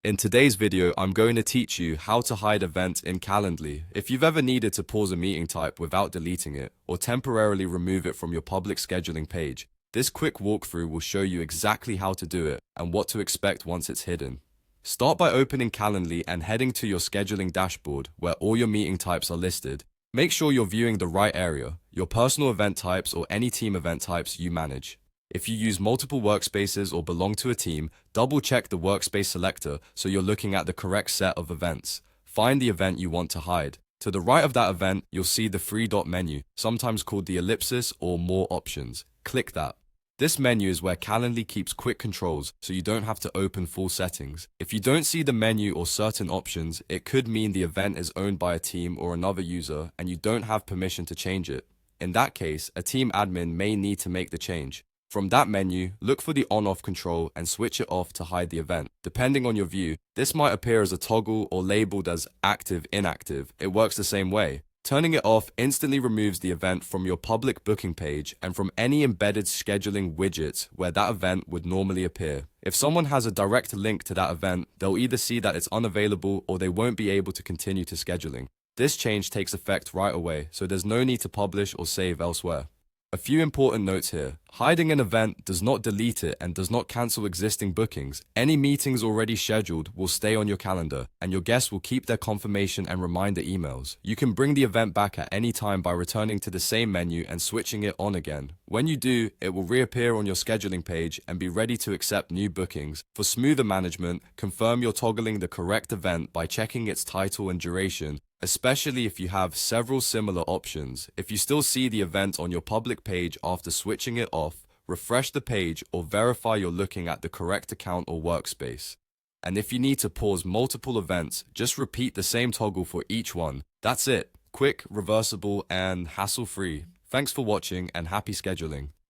In today's video, I'm going to teach you how to hide events in Calendly. If you've ever needed to pause a meeting type without deleting it, or temporarily remove it from your public scheduling page, this quick walkthrough will show you exactly how to do it and what to expect once it's hidden. Start by opening Calendly and heading to your scheduling dashboard where all your meeting types are listed. Make sure you're viewing the right area, your personal event types or any team event types you manage. If you use multiple workspaces or belong to a team, double-check the workspace selector so you're looking at the correct set of events. Find the event you want to hide. To the right of that event, you'll see the three-dot menu, sometimes called the ellipsis or More Options. Click that. This menu is where Calendly keeps quick controls so you don't have to open full settings. If you don't see the menu or certain options, it could mean the event is owned by a team or another user and you don't have permission to change it. In that case, a team admin may need to make the change. From that menu, look for the on-off control and switch it off to hide the event. Depending on your view, this might appear as a toggle or labeled as active-inactive. It works the same way. Turning it off instantly removes the event from your public booking page and from any embedded scheduling widgets where that event would normally appear. If someone has a direct link to that event, they'll either see that it's unavailable or they won't be able to continue to scheduling. This change takes effect right away, so there's no need to publish or save elsewhere. A few important notes here. Hiding an event does not delete it and does not cancel existing bookings. Any meetings already scheduled will stay on your calendar, and your guests will keep their confirmation and reminder emails. You can bring the event back at any time by returning to the same menu and switching it on again. When you do, it will reappear on your scheduling page and be ready to accept new bookings. For smoother management, confirm you're toggling the correct event by checking its title and duration, especially if you have several similar options. If you still see the event on your public page after switching it off, refresh the page or verify you're looking at the correct account or workspace. And if you need to pause multiple events, just repeat the same toggle for each one. That's it. Quick, reversible, and hassle-free. Thanks for watching and happy scheduling.